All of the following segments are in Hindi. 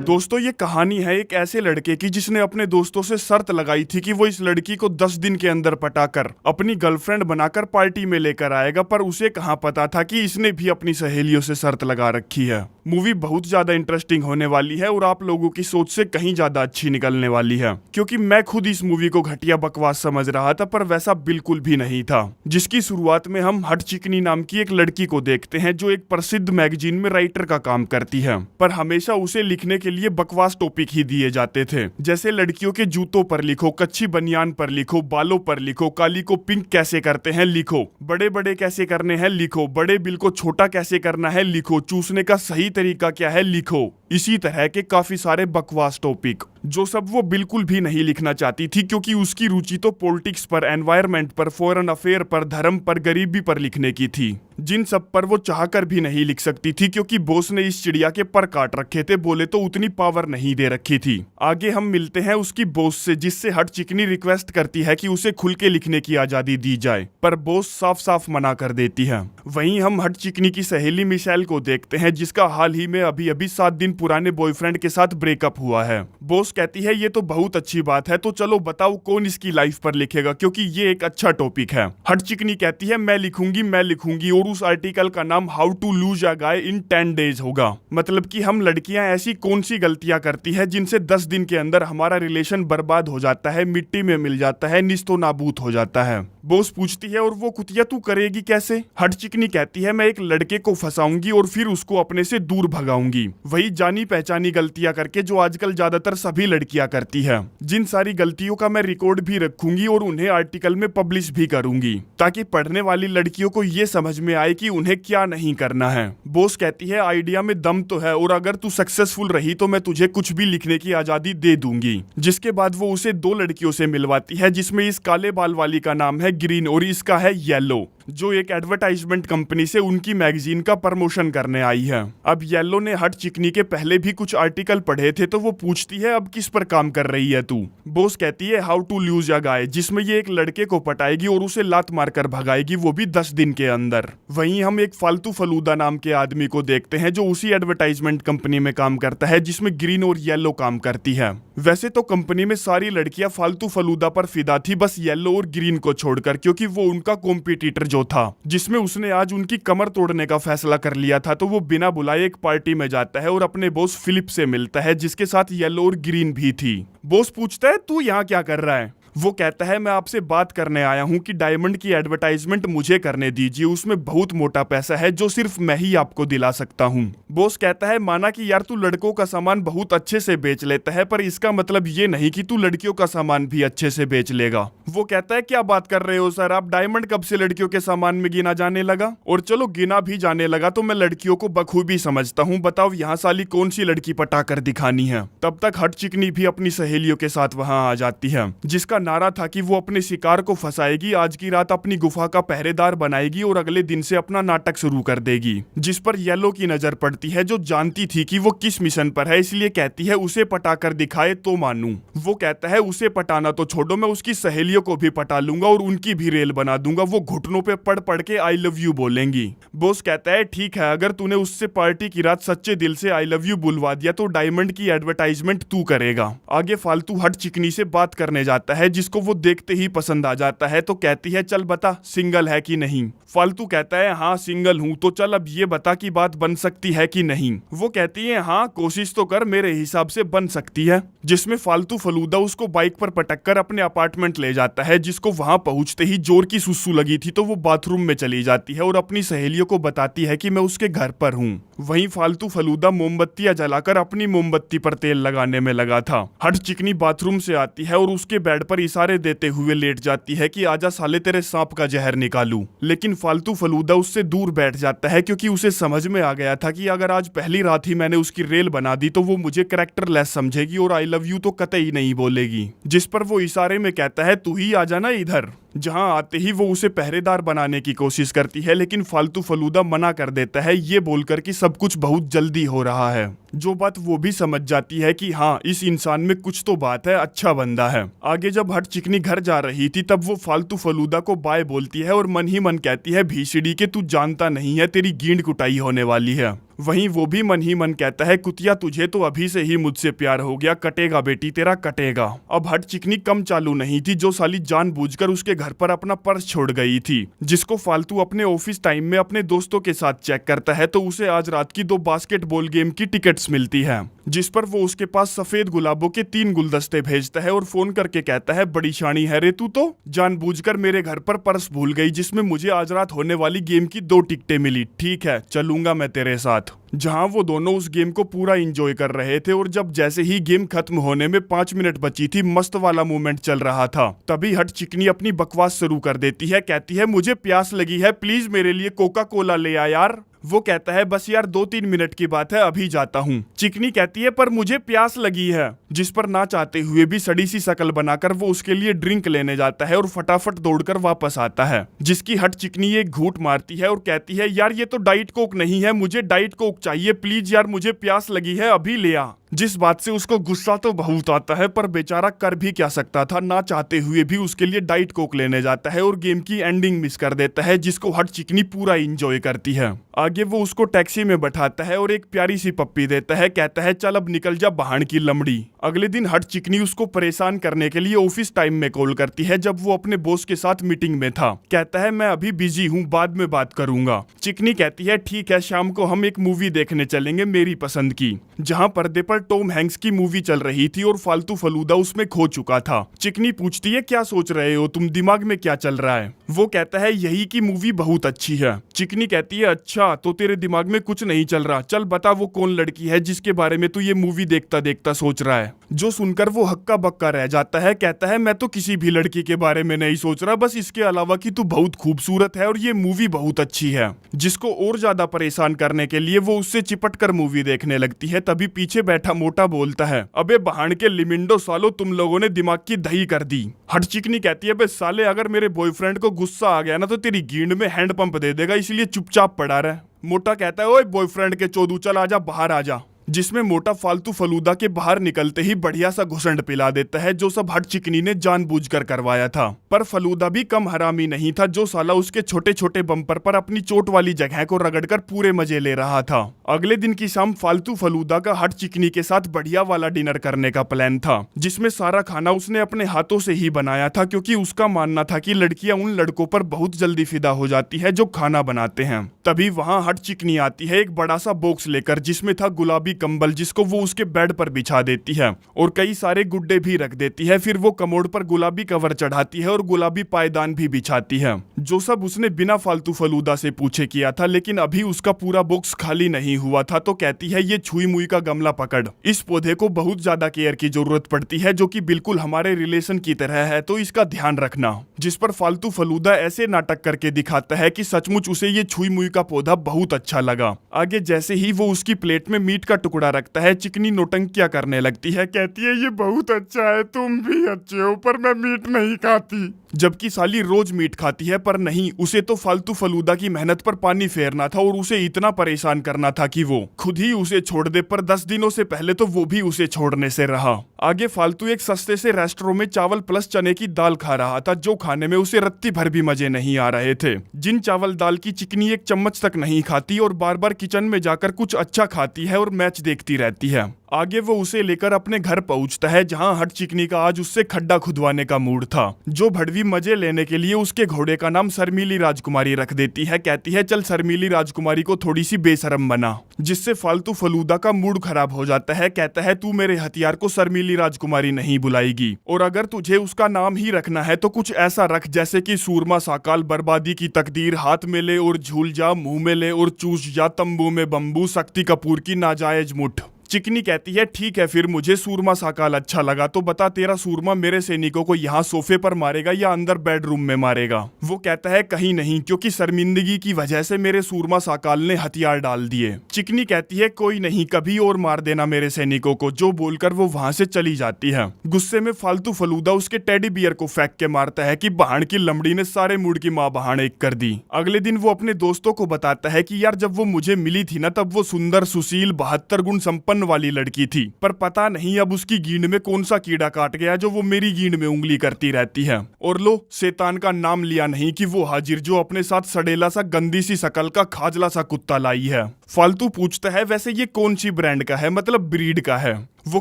दोस्तों ये कहानी है एक ऐसे लड़के की जिसने अपने दोस्तों से शर्त लगाई थी कि वो इस लड़की को 10 दिन के अंदर पटाकर अपनी गर्लफ्रेंड बनाकर पार्टी में लेकर आएगा, पर उसे कहाँ पता था कि इसने भी अपनी सहेलियों से शर्त लगा रखी है। मूवी बहुत ज्यादा इंटरेस्टिंग होने वाली है और आप लोगों की सोच से कहीं ज्यादा अच्छी निकलने वाली है, क्योंकि मैं खुद इस मूवी को घटिया बकवास समझ रहा था, पर वैसा बिल्कुल भी नहीं था। जिसकी शुरुआत में हम हट चिकनी नाम की एक लड़की को देखते हैं जो एक प्रसिद्ध मैगजीन में राइटर का काम करती है, पर हमेशा उसे लिखने के लिए बकवास टॉपिक ही दिए जाते थे, जैसे लड़कियों के जूतों पर लिखो, कच्ची बनियान पर लिखो, बालों पर लिखो, काली को पिंक कैसे करते हैं लिखो, बड़े बड़े कैसे करने हैं लिखो, बड़े बिल को छोटा कैसे करना है लिखो, चूसने का सही तरीका क्या है लिखो। इसी तरह के काफी सारे बकवास टॉपिक जो सब वो बिल्कुल भी नहीं लिखना चाहती थी, क्योंकि उसकी रुचि तो पॉलिटिक्स पर, एनवायरनमेंट पर, फॉरेन अफेयर पर, धर्म पर, गरीबी पर लिखने की थी, जिन सब पर वो चाहकर भी नहीं लिख सकती थी, क्योंकि बॉस ने इस चिड़िया के पर काट रखे थे, बोले तो उतनी पावर नहीं दे रखी थी। आगे हम मिलते हैं उसकी बॉस से, जिससे हट चिकनी रिक्वेस्ट करती है कि उसे खुल के लिखने की आजादी दी जाए, पर बॉस साफ साफ मना कर देती है। वहीं हम हट चिकनी की सहेली मिशेल को देखते हैं, जिसका हाल ही में अभी अभी 7 दिन पुराने बॉयफ्रेंड के साथ ब्रेकअप हुआ है। बॉस कहती है ये तो बहुत अच्छी बात है, तो चलो बताओ कौन इसकी लाइफ पर लिखेगा, क्योंकि ये एक अच्छा टॉपिक है। हट चिकनी कहती है मैं लिखूंगी, और उस आर्टिकल का नाम how to lose a guy in 10 days होगा। मतलब कि हम लड़कियां ऐसी कौन सी गलतियां करती है जिनसे 10 दिन के अंदर हमारा रिलेशन बर्बाद हो जाता है, मिट्टी में मिल जाता है, निस्तो नाबूद हो जाता है। बॉस पूछती है और वो कुतिया तू करेगी कैसे? हट चिकनी कहती है मैं एक लड़के को फंसाऊंगी और फिर उसको अपने से दूर भगाऊंगी, वही जानी पहचानी गलतियां करके जो आजकल ज्यादातर सभी लड़कियां करती है। जिन सारी गलतियों का मैं रिकॉर्ड भी रखूंगी और उन्हें आर्टिकल में पब्लिश भी करूंगी, ताकि पढ़ने वाली लड़कियों को ये समझ में आए कि उन्हें क्या नहीं करना है। बॉस कहती है आइडिया में दम तो है, और अगर तू सक्सेसफुल रही तो मैं तुझे कुछ भी लिखने की आजादी दे दूंगी। जिसके बाद वो उसे 2 लड़कियों से मिलवाती है, जिसमें इस काले बाल वाली का नाम है ग्रीन और इसका है येलो, जो एक एडवर्टाइजमेंट कंपनी से उनकी मैगजीन का प्रमोशन करने आई है। अब येलो ने हट चिकनी के पहले भी कुछ आर्टिकल पढ़े थे, तो वो पूछती है अब किस पर काम कर रही है तू? बॉस कहती है हाउ टू लूज अ गाय, जिसमें ये एक लड़के को पटाएगी और उसे लात मारकर भगाएगी, वो भी 10 दिन के अंदर। वहीं हम एक फालतू फलूदा नाम के आदमी को देखते हैं जो उसी एडवर्टाइजमेंट कंपनी में काम करता है, जिसमें ग्रीन और येलो काम करती है। वैसे तो कंपनी में सारी लड़कियां फालतू फलूदा पर फिदा थी, बस येलो और ग्रीन को छोड़कर, क्योंकि वो उनका कॉम्पिटिटर जो था, जिसमें उसने आज उनकी कमर तोड़ने का फैसला कर लिया था। तो वो बिना बुलाए एक पार्टी में जाता है और अपने बॉस फिलिप से मिलता है, जिसके साथ येलो और ग्रीन भी थी। बॉस पूछता है तू यहाँ क्या कर रहा है? वो कहता है मैं आपसे बात करने आया हूँ कि डायमंड की एडवर्टाइजमेंट मुझे करने दीजिए, उसमें बहुत मोटा पैसा है जो सिर्फ मैं ही आपको दिला सकता हूँ। बॉस कहता है माना कि यार तू लड़कों का सामान बहुत अच्छे से बेच लेता है, पर इसका मतलब ये नहीं कि तू लड़कियों का सामान भी अच्छे से बेच लेगा। वो कहता है क्या बात कर रहे हो सर आप, डायमंड कब से लड़कियों के सामान में गिना जाने लगा? और चलो गिना भी जाने लगा तो मैं लड़कियों को बखूबी समझता हूँ, बताओ यहाँ साली कौन सी लड़की पटाकर दिखानी है। तब तक हट चिकनी भी अपनी सहेलियों के साथ वहाँ आ जाती है, जिसका नारा था कि वो अपने शिकार को फंसाएगी, आज की रात अपनी गुफा का पहरेदार बनाएगी और अगले दिन से अपना नाटक शुरू कर देगी। जिस पर येलो की नजर पड़ती है, जो जानती थी कि वो किस मिशन पर है, इसलिए कहती है उसे पटाकर दिखाए तो मानूं। वो कहता है उसे पटाना तो छोड़ो, मैं उसकी सहेलियों को भी पटा लूंगा और उनकी भी रेल बना दूंगा, वो घुटनों पे पड़ पड़ के आई लव यू बोलेंगी। बॉस कहता है ठीक है, अगर तूने उससे पार्टी की रात सच्चे दिल से आई लव यू बुलवा दिया तो डायमंड की एडवर्टाइजमेंट तू करेगा। आगे फालतू हट चिकनी से बात करने जाता है, जिसको वो देखते ही पसंद आ जाता है, तो कहती है चल बता सिंगल है कि नहीं। फालतू कहता है हाँ सिंगल हूँ, तो चल अब ये बता कि बात बन सकती है कि नहीं। वो कहती है हाँ कोशिश तो कर, मेरे हिसाब से बन सकती है। जिसमें फालतू फलूदा उसको बाइक पर पटक कर अपने अपार्टमेंट ले जाता है, जिसको वहां पहुंचते ही जोर की सुसु लगी थी, तो वो बाथरूम में चली जाती है और अपनी सहेलियों को बताती है कि मैं उसके घर पर हूँ। वहीं फालतू फलूदा मोमबत्तियां जलाकर अपनी मोमबत्ती पर तेल लगाने में लगा था। हट चिकनी बाथरूम से आती है और उसके बेड पर इशारे देते हुए लेट जाती है कि आजा साले तेरे सांप का जहर निकालूं। लेकिन फालतू फलूदा उससे दूर बैठ जाता है, क्योंकि उसे समझ में आ गया था कि अगर आज पहली रात ही मैंने उसकी रेल बना दी तो वो मुझे कैरेक्टर लेस समझेगी और आई लव यू तो कतई नहीं बोलेगी। जिस पर वो इशारे में कहता है तू ही आ जाना इधर। जहां आते ही वो उसे पहरेदार बनाने की कोशिश करती है, लेकिन फालतू फलूदा मना कर देता है, ये बोलकर कि सब कुछ बहुत जल्दी हो रहा है। जो बात वो भी समझ जाती है कि हाँ, इस इंसान में कुछ तो बात है, अच्छा बंदा है। आगे जब हट चिकनी घर जा रही थी तब वो फालतू फलूदा को बाय बोलती है और मन ही मन कहती है भीसड़ी के तू जानता नहीं है तेरी गींड कुटाई होने वाली है। वहीं वो भी मन ही मन कहता है कुतिया तुझे तो अभी से ही मुझसे प्यार हो गया, कटेगा बेटी तेरा कटेगा। अब हट चिकनी कम चालू नहीं थी, जो साली जानबूझकर उसके घर पर अपना पर्स छोड़ गई थी, जिसको फालतू अपने ऑफिस टाइम में अपने दोस्तों के साथ चेक करता है तो उसे आज रात की 2 बास्केटबॉल गेम की टिकट्स मिलती है, जिस पर वो उसके पास सफेद गुलाबों के 3 गुलदस्ते भेजता है और फोन करके कहता है बड़ी शानी है रे तू तो, जानबूझकर मेरे घर पर पर्स भूल गई जिसमें मुझे आज रात होने वाली गेम की 2 टिकटें मिली, ठीक है चलूंगा मैं तेरे साथ। जहां वो दोनों उस गेम को पूरा एंजॉय कर रहे थे और जब जैसे ही गेम खत्म होने में 5 मिनट बची थी, मस्त वाला मोमेंट चल रहा था, तभी हट चिकनी अपनी बकवास शुरू कर देती है। कहती है मुझे प्यास लगी है, प्लीज मेरे लिए कोका कोला ले आ यार। वो कहता है बस यार 2-3 मिनट की बात है, अभी जाता हूँ। चिकनी कहती है पर मुझे प्यास लगी है, जिस पर ना चाहते हुए भी सड़ी सी शकल बनाकर वो उसके लिए ड्रिंक लेने जाता है और फटाफट दौड़कर वापस आता है, जिसकी हट चिकनी एक घूंट मारती है और कहती है यार ये तो डाइट कोक नहीं है, मुझे डाइट कोक चाहिए, प्लीज यार मुझे प्यास लगी है, अभी ले आ। जिस बात से उसको गुस्सा तो बहुत आता है, पर बेचारा कर भी क्या सकता था, ना चाहते हुए भी उसके लिए डाइट कोक लेने जाता है और गेम की एंडिंग मिस कर देता है, जिसको हट चिकनी पूरा एंजॉय करती है। आगे वो उसको टैक्सी में बैठाता है और एक प्यारी सी पप्पी देता है, कहता है चल अब निकल जा बहान की लमड़ी। अगले दिन हट चिकनी उसको परेशान करने के लिए ऑफिस टाइम में कॉल करती है, जब वो अपने बॉस के साथ मीटिंग में था। कहता है मैं अभी बिजी हूँ, बाद में बात करूंगा। चिकनी कहती है ठीक है, शाम को हम एक मूवी देखने चलेंगे मेरी पसंद की, जहाँ पर्दे पर टॉम हैंक्स की मूवी चल रही थी और फालतू फलूदा उसमें खो चुका था। चिकनी पूछती है क्या सोच रहे हो तुम, दिमाग में क्या चल रहा है? वो कहता है यही कि मूवी बहुत अच्छी है। चिकनी कहती है अच्छा तो तेरे दिमाग में कुछ नहीं चल रहा, चल बता वो कौन लड़की है जिसके बारे में तू ये मूवी देखता देखता सोच रहा है। जो सुनकर वो हक्का बक्का रह जाता है, कहता है मैं तो किसी भी लड़की के बारे में नहीं सोच रहा, बस इसके अलावा कि तू बहुत खूबसूरत है और ये मूवी बहुत अच्छी है। जिसको और ज्यादा परेशान करने के लिए वो उससे चिपट कर मूवी देखने लगती है। तभी पीछे बैठा मोटा बोलता है अबे बहान के लिमिंडो सालो, तुम लोगों ने दिमाग की दही कर दी। हट चिकनी कहती है बे साले अगर मेरे बॉयफ्रेंड को गुस्सा आ गया ना तो तेरी गींड में हैंड पंप दे देगा, इसलिए चुपचाप पड़ा रहे। मोटा कहता है ओए बॉयफ्रेंड के चोदू चल आजा बाहर आजा, जिसमें मोटा फालतू फलूदा के बाहर निकलते ही बढ़िया सा घुसंड पिला देता है, जो सब हट चिकनी ने जानबूझकर करवाया था। पर फलूदा भी कम हरामी नहीं था, जो साला उसके छोटे छोटे बम्पर पर अपनी चोट वाली जगह को रगड़कर पूरे मजे ले रहा था। अगले दिन की शाम फालतू फलूदा का हट चिकनी के साथ बढ़िया वाला डिनर करने का प्लान था, जिसमें सारा खाना उसने अपने हाथों से ही बनाया था, क्योंकि उसका मानना था कि लड़कियां उन लड़कों पर बहुत जल्दी फिदा हो जाती है जो खाना बनाते हैं। तभी वहां हट चिकनी आती है एक बड़ा सा बॉक्स लेकर, जिसमें था गुलाबी कंबल, जिसको वो उसके बेड पर बिछा देती है और कई सारे गुड्डे भी रख देती है। फिर वो कमोड पर गुलाबी कवर चढ़ाती है और गुलाबी पायदान भी बिछाती है, जो सब उसने बिना फालतू फलूदा से पूछे किया था। लेकिन अभी उसका पूरा बॉक्स खाली नहीं हुआ था, तो कहती है ये छुई मुई का गमला पकड़, इस पौधे को बहुत ज्यादा केयर की जरूरत पड़ती है, जो कि बिल्कुल हमारे रिलेशन की तरह है, तो इसका ध्यान रखना। जिस पर फालतू फलूदा ऐसे नाटक करके दिखाता है कि सचमुच उसे ये छुई मुई का पौधा बहुत अच्छा लगा। आगे जैसे ही वो उसकी प्लेट में मीट का टुकड़ा रखता है, चिकनी नौटंकियां करने लगती है, कहती है ये बहुत अच्छा है, तुम भी अच्छे हो, पर मैं मीट नहीं खाती। जबकि साली रोज मीट खाती है, पर नहीं, उसे तो फालतू फलूदा की मेहनत पर पानी फेरना था और उसे इतना परेशान करना था कि वो खुद ही उसे छोड़ दे। पर 10 दिनों से पहले तो वो भी उसे छोड़ने से रहा। आगे फालतू एक सस्ते से रेस्टोरेंट में चावल प्लस चने की दाल खा रहा था, जो खाने में उसे रत्ती भर भी मजे नहीं आ रहे थे। जिन चावल दाल की चिकनी एक चम्मच तक नहीं खाती और बार बार किचन में जाकर कुछ अच्छा खाती है और मैच देखती रहती है। आगे वो उसे लेकर अपने घर पहुंचता है, जहां हट चिकनी का आज उससे खड्डा खुदवाने का मूड था। जो भड़वी मजे लेने के लिए उसके घोड़े का नाम शर्मीली राजकुमारी रख देती है। कहती है चल शर्मीली राजकुमारी को थोड़ी सी बेशरम बना, जिससे फालतू फलूदा का मूड खराब हो जाता है। कहता है तू मेरे हथियार को शर्मीली राजकुमारी नहीं बुलाएगी, और अगर तुझे उसका नाम ही रखना है तो कुछ ऐसा रख जैसे कि सूरमा साकाल, बर्बादी की तकदीर, हाथ में ले और झूल जा, मुंह में ले और चूस जा, तंबू में बम्बू, शक्ति कपूर की नाजायज मुठ। चिकनी कहती है ठीक है, फिर मुझे सूरमा साकाल अच्छा लगा, तो बता तेरा सूरमा मेरे सैनिकों को यहाँ सोफे पर मारेगा या अंदर बेडरूम में मारेगा? वो कहता है कहीं नहीं, क्योंकि शर्मिंदगी की वजह से मेरे सूरमा साकाल ने हथियार डाल दिए। चिकनी कहती है कोई नहीं, कभी और मार देना मेरे सैनिकों को, जो बोलकर वो वहां से चली जाती है। गुस्से में फालतू फलूदा उसके टेडी बियर को फेंक के मारता है कि बहान की लमड़ी ने सारे मूड की माँ बहान एक कर दी। अगले दिन वो अपने दोस्तों को बताता है कि यार जब वो मुझे मिली थी ना, तब वो सुंदर, सुशील, 72 गुण संपन्न फन वाली लड़की थी, पर पता नहीं अब उसकी गींड में कौन सा कीड़ा काट गया जो वो मेरी गींड में उंगली करती रहती है। और लो, शैतान का नाम लिया नहीं कि वो हाजिर जो अपने साथ सड़ेला सा गंदी सी शकल का खाजला सा कुत्ता लाई है। फालतू पूछता है वैसे ये कौन सी ब्रांड का है, मतलब ब्रीड का है। वो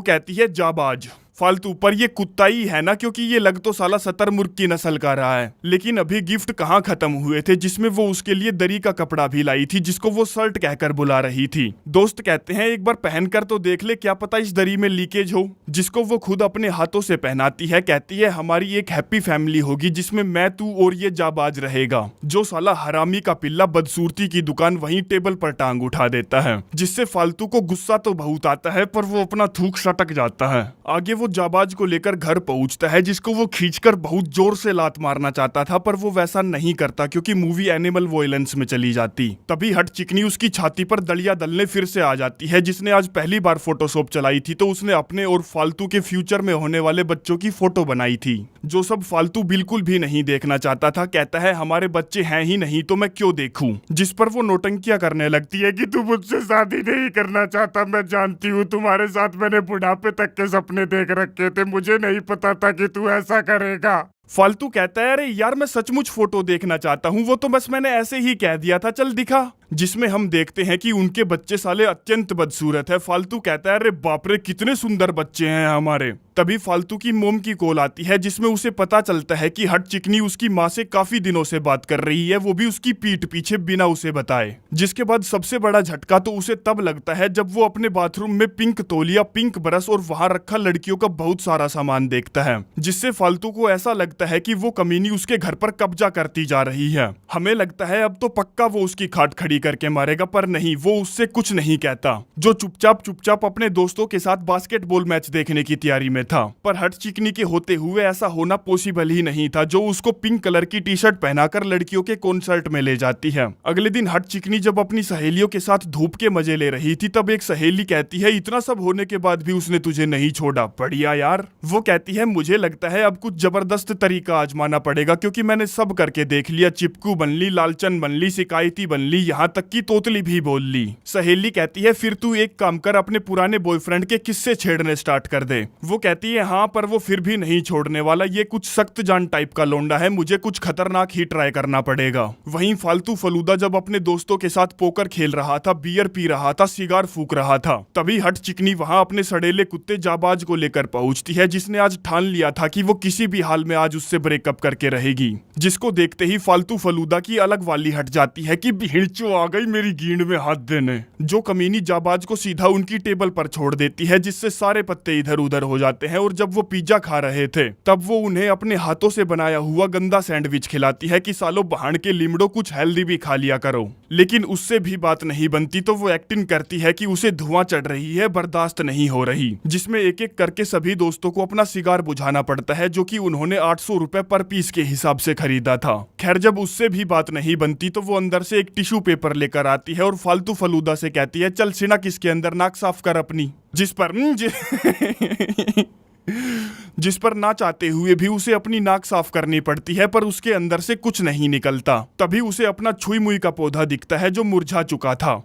कहती है जाबाज। फालतू, पर ये कुत्ता ही है ना, क्योंकि ये लग तो साला शतरमुर्ग की नस्ल का रहा है। लेकिन अभी गिफ्ट कहाँ खत्म हुए थे जिसमें वो उसके लिए दरी का कपड़ा भी लाई थी जिसको वो शर्ट कहकर बुला रही थी। दोस्त कहते हैं एक बार पहनकर तो देख ले, क्या पता इस दरी में लीकेज हो, जिसको वो खुद अपने हाथों से पहनाती है। कहती है हमारी एक हैप्पी फैमिली होगी जिसमें मैं, तू और ये जाबाज रहेगा। जो साला हरामी का पिल्ला बदसूरती की दुकान वहीं टेबल पर टांग उठा देता है, जिससे फालतू को गुस्सा तो बहुत आता है पर वो अपना थूक सटक जाता है। आगे वो जाबाज को लेकर घर पहुंचता है जिसको वो खींचकर बहुत जोर से लात मारना चाहता था, पर वो वैसा नहीं करता क्योंकि मूवी एनिमल वॉयलेंस में चली जाती। तभी हट चिकनी उसकी छाती पर दलिया दलने फिर से आ जाती है, जिसने आज पहली बार फोटोशॉप चलाई थी तो उसने अपने और फालतू के फ्यूचर में होने वाले बच्चों की फोटो बनाई थी, जो सब फालतू बिल्कुल भी नहीं देखना चाहता था। कहता है हमारे बच्चे हैं ही नहीं तो मैं क्यों देखूं, जिस पर वो नौटंकियां करने लगती है कि तू मुझसे शादी नहीं करना चाहता, मैं जानती हूँ तुम्हारे साथ मैंने बुढ़ापे तक के सपने देख रखे थे, मुझे नहीं पता था कि तू ऐसा करेगा। फालतू कहता है अरे यार मैं सचमुच फोटो देखना चाहता हूँ, वो तो बस मैंने ऐसे ही कह दिया था, चल दिखा। जिसमें हम देखते हैं कि उनके बच्चे साले अत्यंत बदसूरत है। फालतू कहता है अरे बाप रे कितने सुंदर बच्चे हैं हमारे। तभी फालतू की मोम की कॉल आती है जिसमें उसे पता चलता है कि हट चिकनी उसकी माँ से काफी दिनों से बात कर रही है, वो भी उसकी पीठ पीछे बिना उसे बताए। जिसके बाद सबसे बड़ा झटका तो उसे तब लगता है जब वो अपने बाथरूम में पिंक तौलिया, पिंक ब्रश और वहां रखा लड़कियों का बहुत सारा सामान देखता है, जिससे फालतू को ऐसा लगता है कि वो कमीनी उसके घर पर कब्जा करती जा रही है। हमें लगता है अब तो पक्का वो उसकी खाट खड़ी करके मारेगा, पर नहीं, वो उससे कुछ नहीं कहता, जो चुपचाप अपने दोस्तों के साथ बास्केटबॉल मैच देखने की तैयारी में था। पर हट चिकनी के होते हुए ऐसा होना पॉसिबल ही नहीं था, जो उसको पिंक कलर की टी शर्ट पहनाकर लड़कियों के कॉन्सर्ट में ले जाती है। अगले दिन हट चिकनी जब अपनी सहेलियों के साथ धूप के मजे ले रही थी तब एक सहेली कहती है इतना सब होने के बाद भी उसने तुझे नहीं छोड़ा, बढ़िया यार। वो कहती है मुझे लगता है अब कुछ जबरदस्त तरीका आजमाना पड़ेगा, क्योंकि मैंने सब करके देख लिया, चिपकू बन ली, लालचन बन ली, शिकायती बन ली, यहाँ तक की तोतली भी बोल ली। सहेली कहती है फिर तू एक काम कर, अपने पुराने बॉयफ्रेंड के किस्से छेड़ने स्टार्ट कर दे। वो कहती है हाँ, पर वो फिर भी नहीं छोड़ने वाला, ये कुछ सख्त जान टाइप का लोंडा है, मुझे कुछ खतरनाक ही ट्राई करना पड़ेगा। वहीं फालतू फलूदा जब अपने दोस्तों के साथ पोकर खेल रहा था, बियर पी रहा था, सिगार फूक रहा था, तभी हट चिकनी वहां अपने सड़ेले कुत्ते जाबाज को लेकर पहुंचती है, जिसने आज ठान लिया था कि वो किसी भी हाल में आज उससे ब्रेकअप करके रहेगी। जिसको देखते ही फालतू फलूदा की अलग वाली हट जाती है कि भिड़चो आ गई मेरी गींड में हाथ देने, जो कमीनी जाबाज को सीधा उनकी टेबल पर छोड़ देती है, जिससे सारे पत्ते इधर उधर हो जाते हैं। और जब वो पिज्जा खा रहे थे तब वो उन्हें अपने हाथों से बनाया हुआ गंदा सैंडविच खिलाती है कि सालो बहान के लिमड़ो कुछ हेल्दी भी खा लिया करो। लेकिन उससे भी बात नहीं बनती तो वो एक्टिंग करती है कि उसे धुआं चढ़ रही है, बर्दाश्त नहीं हो रही, जिसमें एक एक करके सभी दोस्तों को अपना सिगार बुझाना पड़ता है, जो कि उन्होंने 800 रुपए पर पीस के हिसाब से खरीदा था। खैर जब उससे भी बात नहीं बनती तो वो अंदर से एक टिश्यू पेपर लेकर आती है और फालतू फलूदा से कहती है चल सिनक इसके अंदर नाक साफ कर अपनी, जिस पर ना चाहते हुए भी उसे अपनी नाक साफ करनी पड़ती है, पर उसके अंदर से कुछ नहीं निकलता। तभी उसे अपना छुई मुई का पौधा दिखता है जो मुरझा चुका था।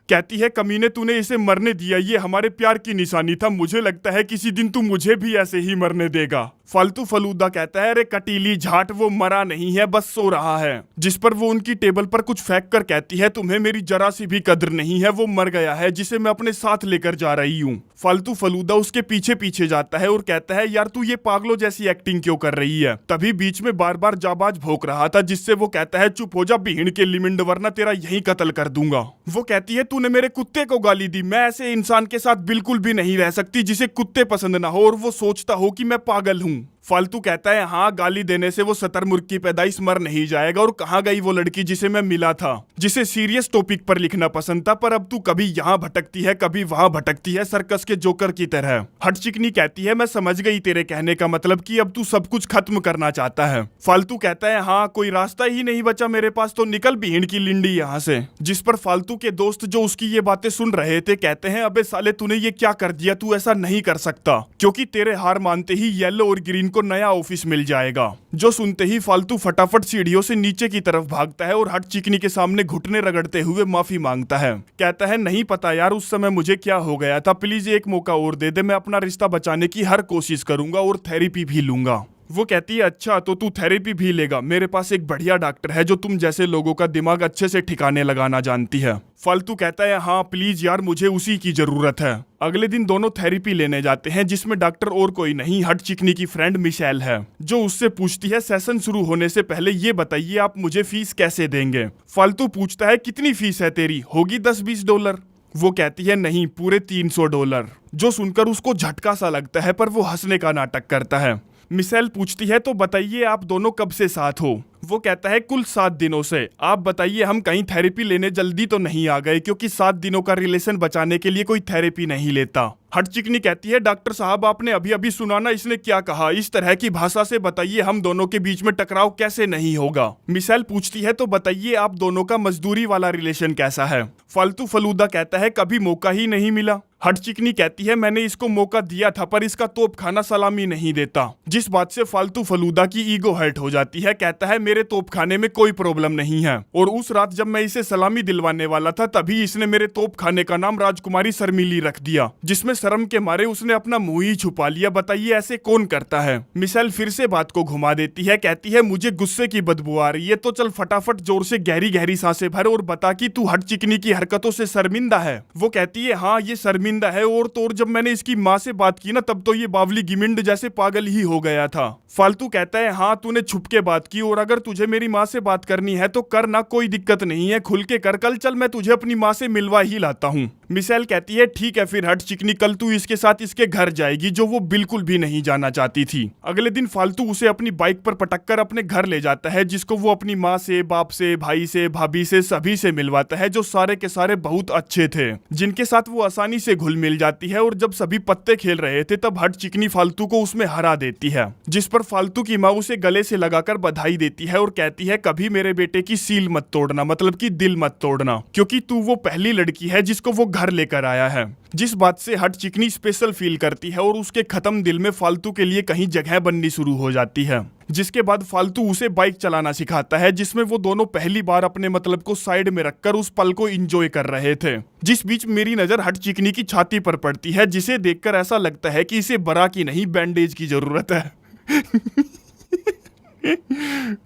कहती है कमीने तूने इसे मरने दिया, ये हमारे प्यार की निशानी था, मुझे लगता है किसी दिन तू मुझे भी ऐसे ही मरने देगा। फालतू फलूदा कहता है अरे कटीली झाट, वो मरा नहीं है, बस सो रहा है। जिस पर वो उनकी टेबल पर कुछ फेंक कर कहती है तुम्हें मेरी जरा सी भी कदर नहीं है, वो मर गया है जिसे मैं अपने साथ लेकर जा रही हूँ। फालतू फलूदा उसके पीछे पीछे जाता है और कहता है यार तू ये पागलों जैसी एक्टिंग क्यों कर रही है। तभी बीच में बार बार जाबाज भौंक रहा था, जिससे वो कहता है चुप हो जा भीड़ के लिमिंड, वरना तेरा यही कत्ल कर दूंगा। वो कहती है तूने मेरे कुत्ते को गाली दी, मैं ऐसे इंसान के साथ बिल्कुल भी नहीं रह सकती जिसे कुत्ते पसंद ना हो और वो सोचता हो कि मैं पागल हूँ। फालतू कहता है हाँ, गाली देने से वो शतरमुर्ग की पैदाइश मर नहीं जाएगा। और कहाँ गई वो लड़की जिसे मैं मिला था, जिसे सीरियस टॉपिक पर लिखना पसंद था, पर अब तू कभी यहाँ भटकती है कभी वहां भटकती है, सर्कस के जोकर की तरह। हट चिकनी कहती है मैं समझ गई तेरे कहने का मतलब कि अब तू सब कुछ खत्म करना चाहता है। फालतू कहता है हाँ, कोई रास्ता ही नहीं बचा मेरे पास तो निकल भीड़ की लिंडी यहाँ से। जिस पर फालतू के दोस्त जो उसकी ये बातें सुन रहे थे कहते हैं अबे साले तूने ये क्या कर दिया, तू ऐसा नहीं कर सकता, क्योंकि तेरे हार मानते ही येलो और ग्रीन को नया ऑफिस मिल जाएगा। जो सुनते ही फालतू फटाफट सीढ़ियों से नीचे की तरफ भागता है और हट चिकनी के सामने घुटने रगड़ते हुए माफी मांगता है। कहता है नहीं पता यार उस समय मुझे क्या हो गया था, प्लीज एक मौका और दे दे, मैं अपना रिश्ता बचाने की हर कोशिश करूंगा और थेरेपी भी लूंगा। वो कहती है अच्छा तो तू थेरेपी भी लेगा, मेरे पास एक बढ़िया डॉक्टर है जो तुम जैसे लोगों का दिमाग अच्छे से ठिकाने लगाना जानती है। फालतू कहता है हाँ प्लीज यार मुझे उसी की जरूरत है। अगले दिन दोनों थेरेपी लेने जाते हैं जिसमें डॉक्टर और कोई नहीं हट चिकनी की फ्रेंड मिशेल है, जो उससे पूछती है सेशन शुरू होने से पहले ये बताइए आप मुझे फीस कैसे देंगे। फालतू पूछता है कितनी फीस है तेरी, होगी $10-20। वो कहती है नहीं पूरे $300। जो सुनकर उसको झटका सा लगता है पर वो हंसने का नाटक करता है। मिशेल पूछती है तो बताइए आप दोनों कब से साथ हो। वो कहता है कुल 7 दिनों से। आप बताइए हम कहीं थेरेपी लेने जल्दी तो नहीं आ गए, क्योंकि 7 दिनों का रिलेशन बचाने के लिए कोई थेरेपी नहीं लेता। हट चिकनी कहती है डॉक्टर साहब आपने अभी अभी सुना ना इसने क्या कहा, इस तरह की भाषा से बताइए हम दोनों के बीच में टकराव कैसे नहीं होगा। मिशेल पूछती है तो बताइए आप दोनों का मजदूरी वाला रिलेशन कैसा है। फालतू फलूदा कहता है कभी मौका ही नहीं मिला। हट चिकनी कहती है मैंने इसको मौका दिया था पर इसका तोप खाना सलामी नहीं देता, जिस बात से फालतू फलूदा की ईगो हर्ट हो जाती है। कहता है मेरे तोप खाने में कोई प्रॉब्लम नहीं है, और उस रात जब मैं इसे सलामी दिलवाने वाला था तभी इसने मेरे तोप खाने का नाम राजकुमारी शर्मिली रख दिया, जिसमें शर्म के मारे उसने अपना मुंह ही छुपा लिया। बताइए ऐसे कौन करता है। मिशेल फिर से बात को घुमा देती है, कहती है मुझे गुस्से की बदबू आ रही है तो चल फटाफट जोर से गहरी गहरी सांसें भर और बता कि तू हट चिकनी की हरकतों से शर्मिंदा है। वो कहती है हाँ ये शर्मिंदा है, और तो और जब मैंने इसकी माँ से बात की ना तब तो ये बावली गिमिंड जैसे पागल ही हो गया था। फालतू कहता है हाँ तूने छुप के बात की, और अगर तुझे मेरी माँ से बात करनी है तो कर ना, कोई दिक्कत नहीं है, खुल के कर, कल चल मैं तुझे अपनी माँ से मिलवा ही लाता हूँ। मिशेल कहती है ठीक है फिर हट चिकनी कल तू इसके साथ इसके घर जाएगी, जो वो बिल्कुल भी नहीं जाना चाहती थी। अगले दिन फालतू उसे अपनी बाइक पर पटक कर अपने घर ले जाता है, जिसको वो अपनी माँ से, बाप से, भाई से, भाभी से, सभी से मिलवाता है, जो सारे के सारे बहुत अच्छे थे, जिनके साथ वो आसानी से घुल मिल जाती है। और जब सभी पत्ते खेल रहे थे तब हट चिकनी फालतू को उसमें हरा देती है, जिस पर फालतू की माँ उसे गले से लगाकर बधाई देती है और कहती है कभी मेरे बेटे की सील मत तोड़ना, मतलब कि दिल मत तोड़ना, क्योंकि तू वो पहली लड़की है जिसको वो घर लेकर आया है। जिस बात से हट चिकनी स्पेशल फील करती है और उसके खत्म दिल में फालतू के लिए कहीं जगह बननी शुरू हो जाती है। जिसके बाद फालतू उसे बाइक चलाना सिखाता है, जिसमें वो दोनों पहली बार अपने मतलब को साइड में रखकर उस पल को एंजॉय कर रहे थे। जिस बीच मेरी नजर हट चिकनी की छाती पर पड़ती है, जिसे देखकर ऐसा लगता है कि इसे बरा की नहीं बैंडेज की जरूरत है।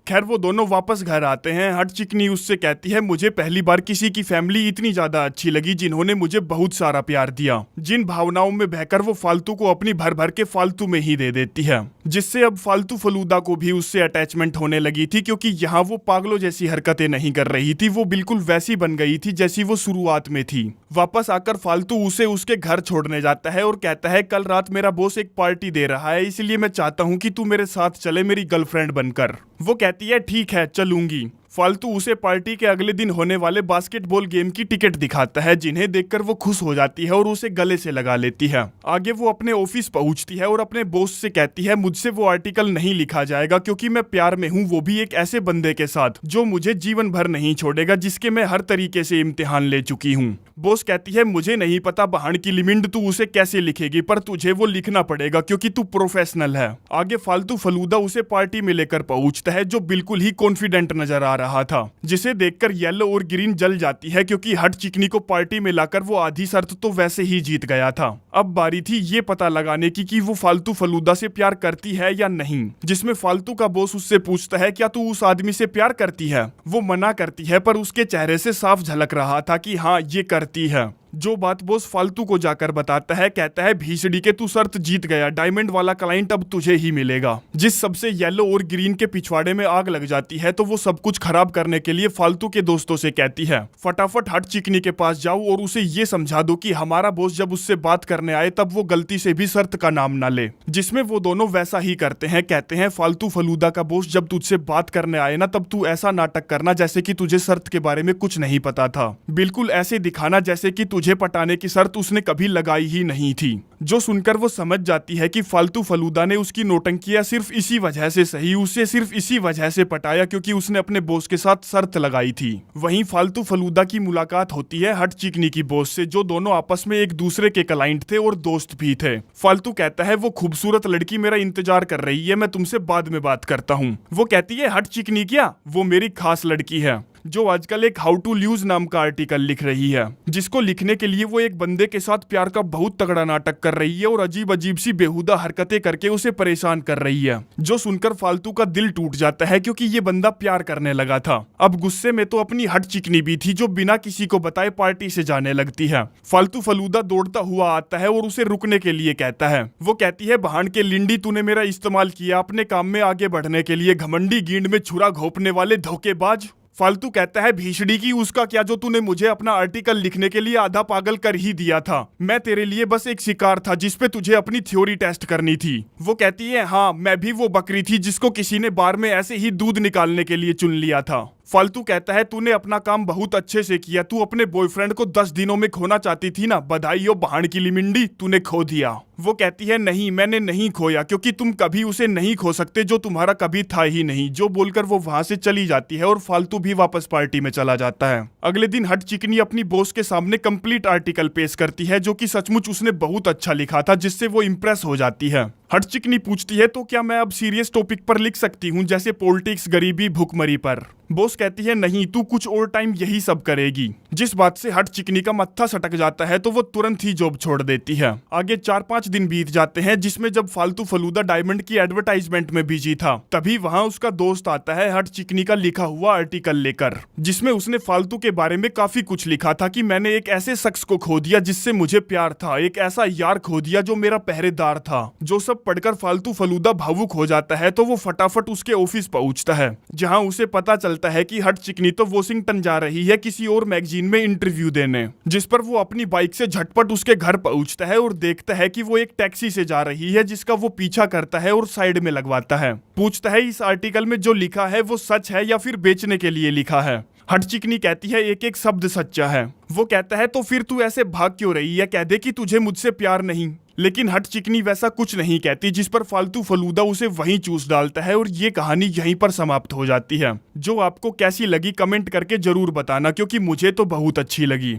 खैर वो दोनों वापस घर आते हैं। हट चिकनी उससे कहती है मुझे पहली बार किसी की फैमिली इतनी ज्यादा अच्छी लगी जिन्होंने मुझे बहुत सारा प्यार दिया, जिन भावनाओं में बहकर वो फालतू को अपनी भर भर के फालतू में ही दे देती है, जिससे अब फालतू फलूदा को भी उससे अटैचमेंट होने लगी थी, क्योंकि यहाँ वो पागलों जैसी हरकतें नहीं कर रही थी, वो बिल्कुल वैसी बन गई थी जैसी वो शुरुआत में थी। वापस आकर फालतू उसे उसके घर छोड़ने जाता है और कहता है कल रात मेरा बॉस एक पार्टी दे रहा है, इसलिए मैं चाहता हूँ कि तू मेरे साथ चले मेरी गर्लफ्रेंड बनकर। वो कहती है ठीक है चलूंगी। फालतू उसे पार्टी के अगले दिन होने वाले बास्केटबॉल गेम की टिकट दिखाता है, जिन्हें देखकर वो खुश हो जाती है और उसे गले से लगा लेती है। आगे वो अपने ऑफिस पहुंचती है और अपने बॉस से कहती है मुझसे वो आर्टिकल नहीं लिखा जाएगा, क्योंकि मैं प्यार में हूँ, वो भी एक ऐसे बंदे के साथ जो मुझे जीवन भर नहीं छोड़ेगा, जिसके मैं हर तरीके से इम्तिहान ले चुकी हूँ। बॉस कहती है मुझे नहीं पता बहन की लिमिंड तू उसे कैसे लिखेगी, पर तुझे वो लिखना पड़ेगा क्योंकि तू प्रोफेशनल है। आगे फालतू फलूदा उसे पार्टी में लेकर पहुंचता है, जो बिल्कुल ही कॉन्फिडेंट नजर आ रहा था, जिसे देखकर येलो और ग्रीन जल जाती है, क्योंकि हट चिकनी को पार्टी में लाकर वो आधी शर्त तो वैसे ही जीत गया था। अब बारी थी ये पता लगाने की कि वो फालतू फलूदा से प्यार करती है या नहीं, जिसमें फालतू का बॉस उससे पूछता है क्या तू उस आदमी से प्यार करती है। वो मना करती है, पर उसके चेहरे से साफ झलक रहा था कि हाँ ये करती है। जो बात बॉस फालतू को जाकर बताता है, कहता है भीसड़ी के तू शर्त जीत गया, डायमंड वाला क्लाइंट अब तुझे ही मिलेगा। जिस सबसे येलो और ग्रीन के पिछवाड़े में आग लग जाती है, तो वो सब कुछ खराब करने के लिए फालतू के दोस्तों से कहती है फटाफट हट चिकनी के पास जाओ और उसे ये समझा दो कि हमारा बॉस जब उससे बात करने आए तब वो गलती से भी शर्त का नाम ना ले। जिसमें वो दोनों वैसा ही करते हैं। कहते हैं फालतू फलूदा का बॉस जब तुझसे बात करने आए ना तब तू ऐसा नाटक करना जैसे कि तुझे शर्त के बारे में कुछ नहीं पता था, बिल्कुल ऐसे दिखाना जैसे कि तुझे पटाने की शर्त उसने कभी लगाई ही नहीं थी। जो सुनकर वो समझ जाती है कि फालतू फलूदा ने उसकी नौटंकियां सिर्फ इसी वजह से सही, उसे सिर्फ इसी वजह से पटाया क्योंकि उसने अपने बॉस के साथ शर्त लगाई थी। वहीं फालतू फलूदा की मुलाकात होती है हट चिकनी की बॉस से, जो दोनों आपस में एक दूसरे के क्लाइंट थे और दोस्त भी थे। फालतू कहता है वो खूबसूरत लड़की मेरा इंतजार कर रही है, मैं तुमसे बाद में बात करता हूँ। वो कहती है हट चिकनी क्या, वो मेरी खास लड़की है जो आजकल एक हाउ टू लूज नाम का आर्टिकल लिख रही है, जिसको लिखने के लिए वो एक बंदे के साथ प्यार का बहुत तगड़ा नाटक कर रही है और अजीब अजीब सी बेहुदा हरकतें करके उसे परेशान कर रही है। जो सुनकर फालतू का दिल टूट जाता है क्योंकि ये बंदा प्यार करने लगा था। अब गुस्से में तो अपनी हट चिकनी भी थी जो बिना किसी को बताए पार्टी से जाने लगती है। फालतू फलूदा दौड़ता हुआ आता है और उसे रुकने के लिए कहता है। वो कहती है बहान के लिंडी, तूने मेरा इस्तेमाल किया अपने काम में आगे बढ़ने के लिए, घमंडी गींड में छुरा घोंपने वाले धोखेबाज। फालतू कहता है भीषड़ी की उसका क्या, जो तूने मुझे अपना आर्टिकल लिखने के लिए आधा पागल कर ही दिया था। मैं तेरे लिए बस एक शिकार था जिसपे तुझे अपनी थ्योरी टेस्ट करनी थी। वो कहती है हाँ, मैं भी वो बकरी थी जिसको किसी ने बार में ऐसे ही दूध निकालने के लिए चुन लिया था। फालतू कहता है तूने अपना काम बहुत अच्छे से किया, तू अपने बॉयफ्रेंड को 10 दिनों में खोना चाहती थी ना, बधाई हो बहान की लिमिंडी, तूने खो दिया। वो कहती है नहीं, मैंने नहीं खोया क्योंकि तुम कभी उसे नहीं खो सकते जो तुम्हारा कभी था ही नहीं। जो बोलकर वो वहां से चली जाती है और फालतू भी वापस पार्टी में चला जाता है। अगले दिन हट चिकनी अपनी बॉस के सामने कंप्लीट आर्टिकल पेश करती है जो कि सचमुच उसने बहुत अच्छा लिखा था, जिससे वो इम्प्रेस हो जाती है। हट चिकनी पूछती है तो क्या मैं अब सीरियस टॉपिक पर लिख सकती हूँ जैसे पॉलिटिक्स, गरीबी, भूखमरी पर। बॉस कहती है नहीं, तू कुछ और टाइम यही सब करेगी। जिस बात से हट चिकनी का मत्था सटक जाता है तो वो तुरंत ही जॉब छोड़ देती है। आगे 4-5 दिन बीत जाते हैं जिसमें जब फालतू फलूदा डायमंड की एडवर्टाइजमेंट में बिजी था तभी वहां उसका दोस्त आता है हट चिकनी का लिखा हुआ आर्टिकल लेकर, जिसमें उसने फालतू के बारे में काफी कुछ लिखा था कि मैंने एक ऐसे शख्स को खो दिया जिससे मुझे प्यार था, एक ऐसा यार खो दिया जो मेरा पहरेदार था। जो सब पढ़कर फालतू फलूदा भावुक हो जाता है तो वो फटाफट उसके ऑफिस पहुंचता है जहां उसे पता चलता है कि हट चिकनी तो वॉशिंगटन जा रही है किसी और मैगजीन में इंटरव्यू देने। जिस पर वो अपनी बाइक से झटपट उसके घर पहुंचता है और देखता है कि वो एक टैक्सी से जा रही है जिसका वो पीछा करता है और साइड में लगवाता है। पूछता है इस आर्टिकल में जो लिखा है वो सच है या फिर बेचने के लिए लिखा है। हट चिकनी कहती है एक एक शब्द सच्चा है। वो कहता है तो फिर तू ऐसे भाग क्यों रही है, कह दे कि तुझे मुझसे प्यार नहीं। लेकिन हट चिकनी वैसा कुछ नहीं कहती, जिस पर फालतू फलूदा उसे वहीं चूस डालता है और ये कहानी यहीं पर समाप्त हो जाती है। जो आपको कैसी लगी कमेंट करके जरूर बताना क्योंकि मुझे तो बहुत अच्छी लगी।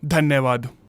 धन्यवाद।